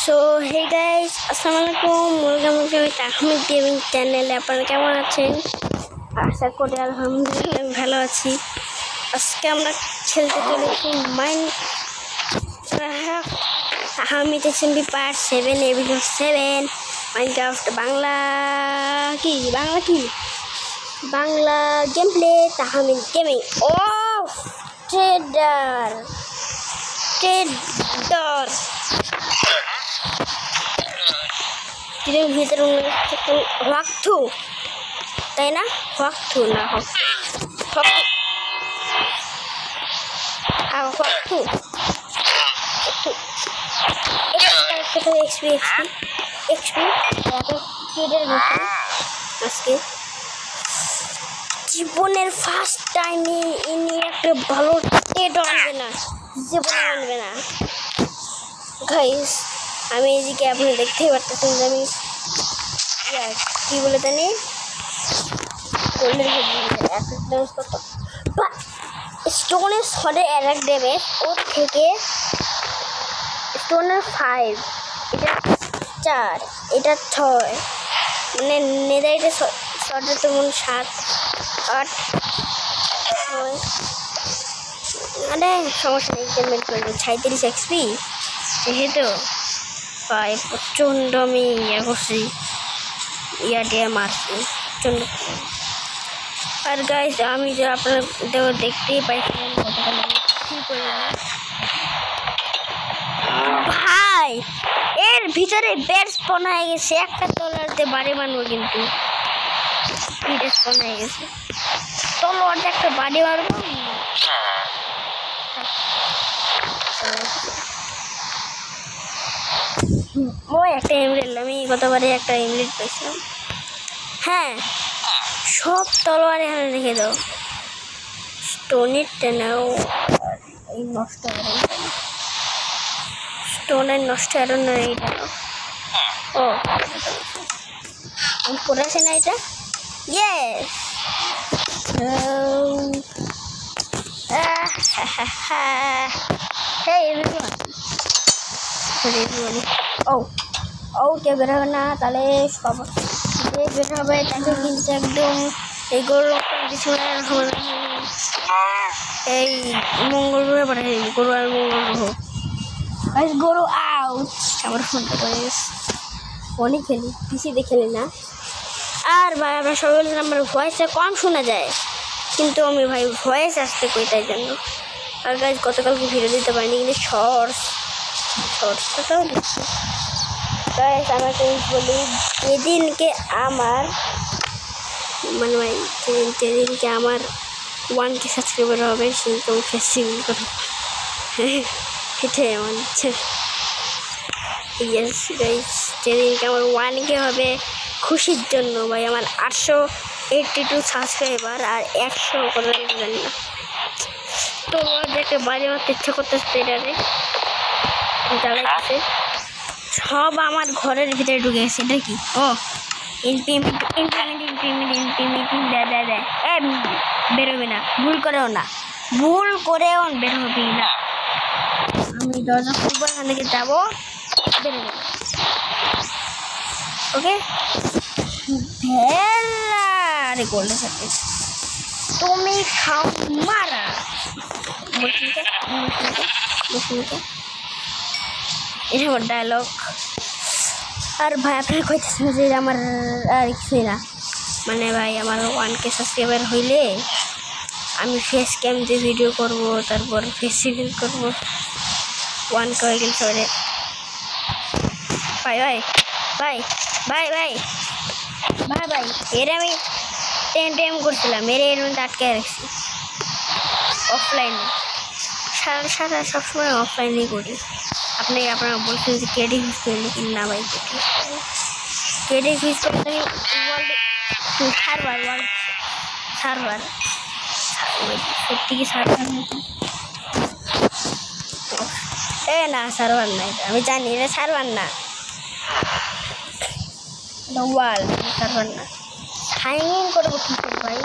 So hey guys, আসসালামু আলাইকুম। Welcome to Tahmid gaming চ্যানেলে। আপনারা কেমন আছেন? আশা করি আলহামদুলিল্লাহ ভালো আছি। আজকে আমরা খেলতে চলেছি Tahmid SMB part 7 episode 7 Minecraft Bangla game play Tahmid gaming. ও ট্রেডার ভিতরে ওয়াক্তু, তাই না? ওয়াক্তু না আজকে জীবনের ফার্স্ট টাইম ইনি একটা ভালো ট্রেডার আনবে না গাইস। আমি এদিকে আপনি দেখতেই পারতেছেন যে আমি কি বলে জানি স্টোনের শটে অ্যাটাক ড্যামেজ ওর থেকে স্টোনের 5, এটা 4, এটা 6, মানে নেদারিটা শটে তেমন 7, 8, 9, মানে সমস্যা নেই। পেমেন্ট করবো 36 এক্সপি যেহেতু পাই প্রচণ্ড। আমি করছি দিয়ে মারছি প্রচণ্ড। আর গাইস আমি যে আপনারা দেখতেই পাইছিলেন ভাই এর ভিতরে বেড স্পন হয়ে গেছে। একটা তলোয়ারতে বাড়ি মারবো, কিন্তু বেড স্পন হয়ে গেছে। তলোয়ারতে একটা বাড়ি মারবো। ওই একটা এমলেট, আমি গতবারে একটা এমলেট পেয়েছিলাম। হ্যাঁ, সব তলোয়ার এখানে রেখে দাও। স্টোনের নাও, এই নষ্ট স্টোনের নষ্ট আরো না। এইটা ও আমি পড়েছি না এটা। ইয়েস, কেউ বের হবে না, তাহলে সব যে বের হবে তাকে কিন্তু একদম এই গরু এই মঙ্গল গ্রহে পাঠাই গরু। আর মঙ্গল গ্রহ গরু আউট। আমার ফোনটা করে ফোনই খেলি, পিসিতে খেলি না। আর ভাই আমরা সবাই বলছিলাম আমার ভয়েসটা কম শোনা যায়, কিন্তু আমি ভাই ভয়েস আসতে কই তাই জন্য। আর গাইজ গতকালকে ভিডিও দিতে পারিনি, কিন্তু শর্টসটাও দিচ্ছি। গাইজ আমাকে বলি যেদিনকে আমার মানে ভাই যেদিনকে আমার 1K সাবস্ক্রাইবার হবে সেদিনকে আমি ফেস্টিভ্যাল করবো। এটাই আমার ইচ্ছে। ইয়েস গাইজ, যেদিনকে আমার 1K হবে খুশির জন্য ভাই। আমার 882 সাবস্ক্রাইবার আর 100 করে জানি না। তো একটা বাড়ি মারতে ইচ্ছা করতেছে, এটারে জ্বালাইতেছে। সব আমার ঘরের ভিতরে ঢুকে গেছে। এটা কি? ও বেরোবে না, ভুল করেও বেরোবি না। আমি দরজা খুলবো, এখান থেকে যাবো, বেরোবে না। ওকে, আরে গোল্ডের সাথে তুমি খাও মারা এটা আমার ডায়লগ। আর ভাই আপনারা কইতেছেন যে আমার আর কিছুই না, মানে ভাই আমার 1K সাবস্ক্রাইবার হইলে আমি ফেস ক্যাম দিয়ে ভিডিও করব, তারপর ফেস্টিভ্যাল করবো। 1K হয়ে গেলে সবাই ভাই ভাই ভাই ভাই ভাই ভাই ভাই এর আমি 10 টাইম করছিলাম, এর মধ্যে আটকে রাখছি অফলাইনে। সারা সবসময় অফলাইনেই করি। আপনারা বলছেন যে কেডি ফিস করলে কি না ভাই, কেডি ফিস করলে সার্ভার সত্যি কি সার্ভার নাকি? না সার্ভার না, এটা আমি জানি এটা সার্ভার না, ওয়াল সার্ভার না। সাইনিং করবো কি করে ভাই?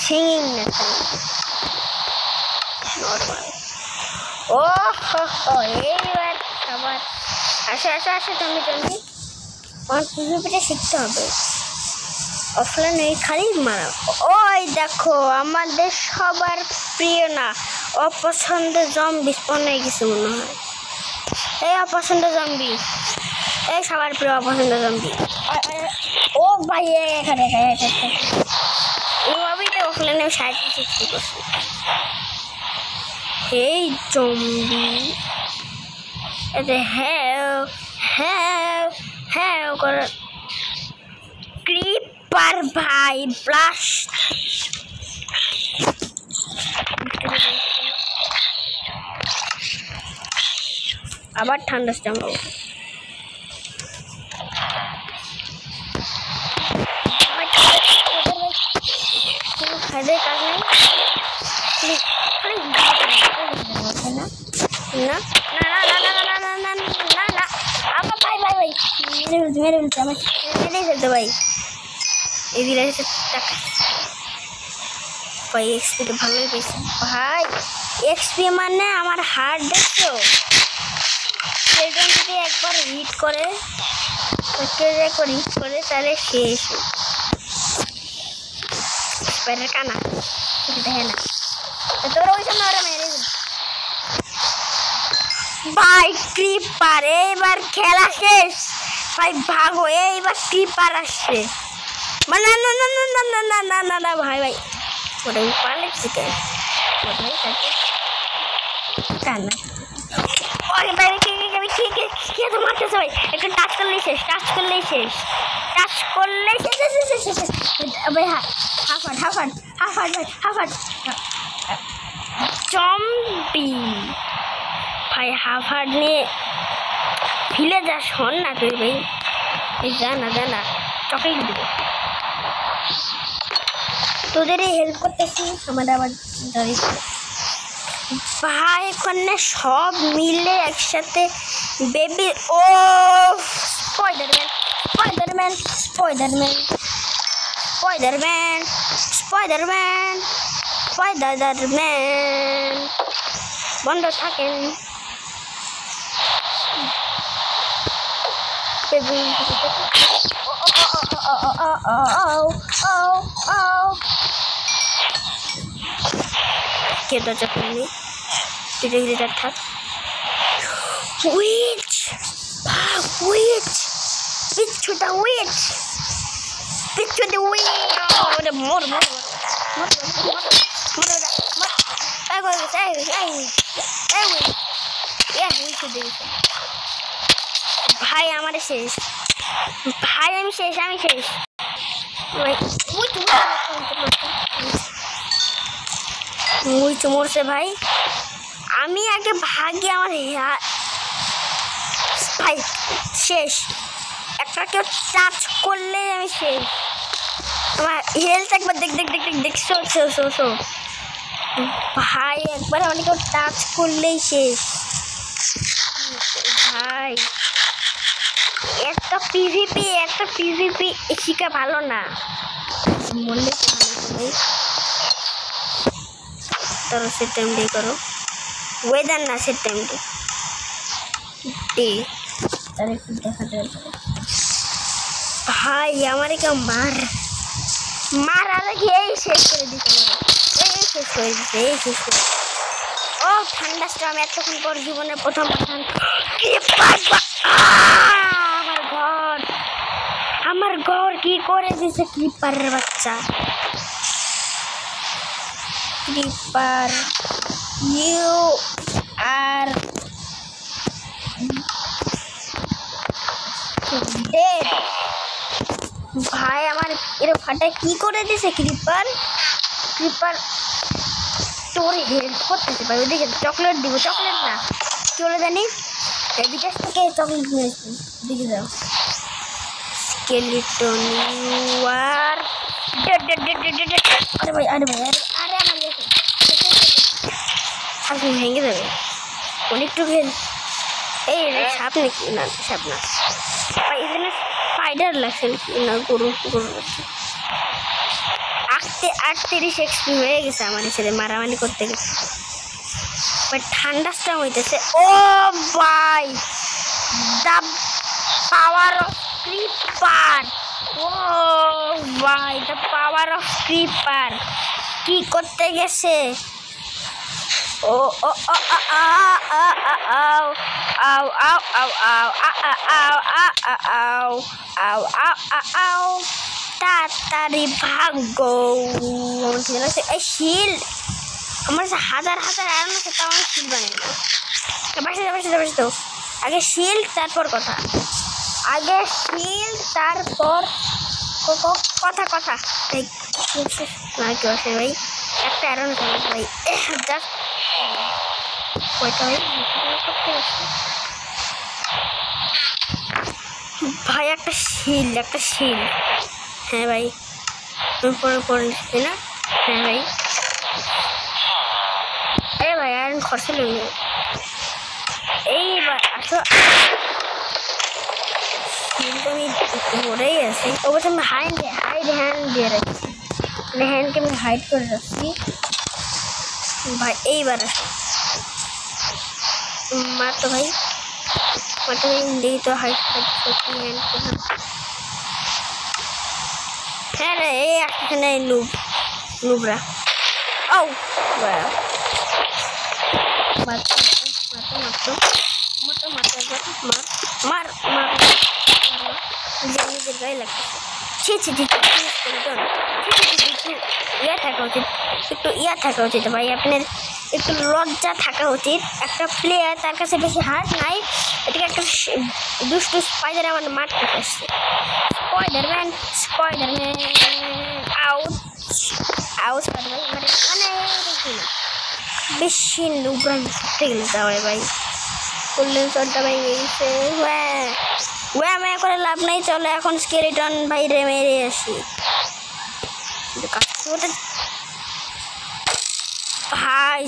সিঙ্গিং না, নর্মাল। ও এইবার আবার আসো আসো আসো জমি জমি আমার পিভিপিটা শিখতে হবে অফলাইন এই খালি মারা ওই দেখো আমাদের সবার প্রিয় না অপছন্দের জম্বি স্পন হয়ে গেছে মনে হয় এই অপছন্দ জম্বি এই সবার প্রিয় অপছন্দ জম্বি ও ভাই এখানে এইভাবেই তো অফলাইনে সাহায্য সৃষ্টি করছি এই জম্বি এতে হ্যাঁ হ্যাঁ হ্যাঁ করে ক্রিপার ভাই ব্লাস্ট আবার ঠান্ডা স্ট্যাম্প খাইতে কাজ নেই না না না না না না না না না না আমার ভাই ভাই ভাই মেরে ফেলছে আমার মেরেই ফেলতে ভাই এই দিলে টাকা ভাই এক্সপিটা ভালোই পেয়েছি ভাই এক্সপি মানে আমার হার্ট দেখছো সেজন যদি একবার হিট করে হিট করে তাহলে শেষ স্পাইডার কানা দেখে না তোর ওই জন্য ওরা মেরে ভাই ক্রিপার এইবার খেলা শেষ ভাই ভাগো এইবার ক্রিপার আসছে মানে না না না না না না না না না ভাই ভাই ওটা পালাচ্ছি কেন কানা ওরে ভাই কে তো মারতেছে ভাই একটু টাচ করলেই শেষ ভাই হাফাট জম্বি ভাই হাফাট নিয়ে ফিলে যা শোন না তুই ভাই এই জানা চকলেট দিবে তোদেরই হেল্প করতেছি আমাদের আবার ভাই এখানে সব মিলে একসাথে বেবি ও স্পাইডারম্যান বন্ধ থাকেন বেবি কে দরজা খুলনি ডিরেক্টর থাক উইচ পিছু দা উইচ ওরে মর ভাই আমার শেষ ভাই আমি শেষ মরছে ভাই আমি আগে ভাগে আমার ভাই শেষ একটা কেউ টাচ করলে আমি শেষ আমার হেলথ একবার দেখছো ভাই একবার আমাকে কেউ টাচ করলেই শেষ ভাই একটা পিভিপি শিখা ভালো না বললে তোর সে টাইম দিয়ে করো ওয়েদার না সে টাইম দিয়ে তার একটু দেখাতে ভাই আমার কেউ মার আগে এই শেষ করে দিচ্ছে ও ঠান্ডা স্টর্ম এতক্ষণ পর জীবনের প্রথম আমার ঘর কি করে দিছে ক্রিপারের বাচ্চা ক্রিপার ইউ আর ডেড ভাই আমার এর ফাটা কি করে দিছে ক্রিপার তোর হেল্প করতেছে ভাই ওদিকে চকলেট দিব চকলেট না চলে জানি বিকাশ থেকে চকলেট নিয়ে আসবি দিকে যাও স্কেলিটন আর আরে ভাই আমার আপনি ভেঙে যাবে অনেকটু খেল এই সাপ নাকি না সাপ না এখানে স্পাইডার লাগছে না গরু 38 এক্সপি হয়ে গেছে আমার ছেলে মারামারি করতে গেছে ঠান্ডা স্টর্ম হইতেছে ও ভাই দ্য পাওয়ার অফ ক্রিপার। ও ভাই, দ্য পাওয়ার অফ ক্রিপার কি করতে গেছে? ও ও ও আও আও আও আও আও আও আও আও আও আও, তাড়াতাড়ি ভাগো। এই শিল্ড আমার হাজার হাজার আয়রন আছে, তাও আমি শিল্ড বানাই না। বাসে তো আগে শিল্ড তারপর কথা, আগে শিল্ড তারপর কথা কথা। এই না কি আসে ভাই, একটা আয়রন আছে ভাই, জাস্ট কয়টা ভাই, একটা শিল্ড হ্যাঁ ভাই, তুমি পরে নিচ্ছি না। হ্যাঁ ভাই, আরে ভাই আয়রন খরচ নেই। এইবার আসো, শিল্ড আমি ধরেই আছি। অবশ্য আমি হাইড হ্যান্ড দিয়ে রাখছি, মানে হ্যান্ডকে আমি হাইড করে রাখছি ভাই। এইবার আসো, মারতো ভাই, মারতো ভাই, দেখি তো হাইড হ্যান্ড। হ্যাঁ রে, এই এখানে নুবরা। ও মার নিজের গায়ে লাগতেছে। একটু ইয়া থাকা উচিত ভাই, আপনার একটু লজ্জা থাকা উচিত। একটা প্লেয়ার, তার কাছে বেশি হাত নাই, এটাকে একটা দুষ্টু স্পাইডার আমার মারতে আসছে। স্পাইডারম্যান আউট ভাই, মানে বেশি নুবরান ছুটতে গেলে যাওয়ায় ভাই, করলেন শটটা ভাই গেছে। ওয়া করে লাভ নাই, চলো এখন স্কেলিটন ভাই রে মেরে আসি। ভাই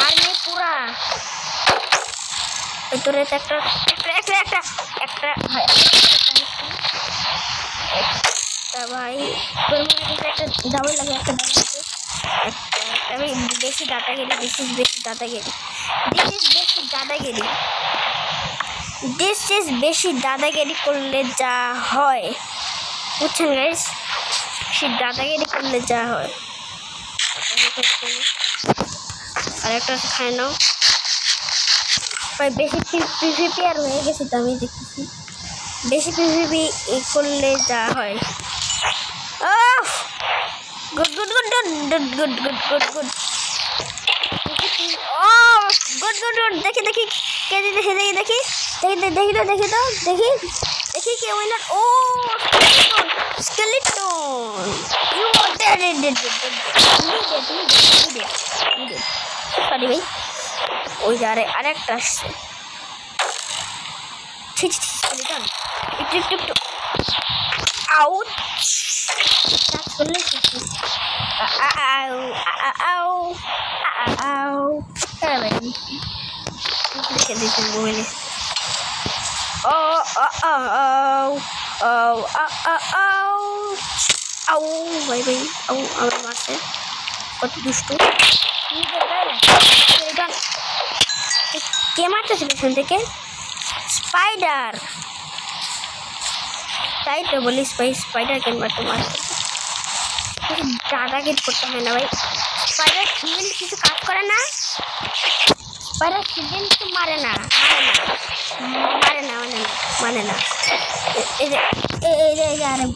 আর্মি পুরা ভেতরে একটা ভাই, একটা দাবি লাগে, একটা আমি বেশি দাদাগিরি, বেশি দাদাগিরি করলে যা হয়, বুঝছেন গাইস? বেশি দাদাগিরি করলে যা হয়। আর একটা খায় নাও ভাই, বেশি পিভিপি আর হয়ে গেছে তো আমি দেখতেছি, বেশি পিভিপি করলে যা হয়। Good good good good good good good good good ও গুড গুড গুড। দেখি কে দিতেছে, দেখি কে উইনার। ও skeleton, you are dead. Sorry ভাই, ওই যে আরেকটা আসছে। স্কেলিটন একটু আউট টাচ করলে আমার মারছে, কত দুষ্টু। কে মারতেছে পেছন থেকে? স্পাইডার, তাই তো বলি স্পাইডার কেন মারতেছে? দাদাগিরি করতে হয় না ভাই, স্পাইডার সিজন কিছু কাজ করে না, স্পাইডার সিজন কিছু মানে না। এই যে আরেক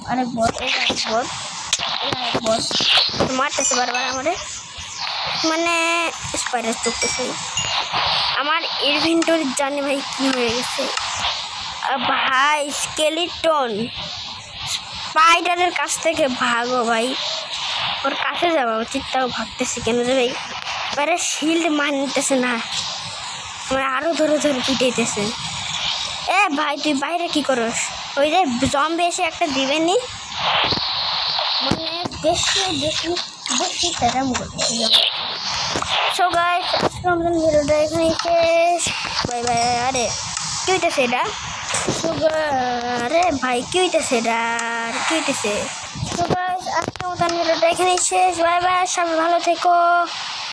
বস মারতেছে বারবার আমাদের, মানে স্পাইডার চুকতেছে। আমার ইনভেন্টরির জানি ভাই কি হয়ে গেছে ভাই। স্কেলিটন স্পাইডারের কাছ থেকে ভাগো ভাই, ওর কাছে যাওয়া উচিত, তাও ভাগতেছে কেন যে ভাই? এবারে শিল্ড মানতেছে না, আমার আরো ধরে পিটাইতেছে। এ ভাই তুই বাইরে কি করস? ওই যে জম্বি এসে একটা দিবেনি, মানে বেশি তেরাম করতেছে। সো গাইস, আজকে আমাদের ভিডিওটা এখানে শেষ। Bye bye. আরে কি হইতেছে এটা? আরে ভাই কি হইতেছে এটা? কি হইতেছে? সো গাইস, আজকে আমাদের ভিডিওটা এখানে শেষ। বাই বাই, সবাই ভালো থেকো।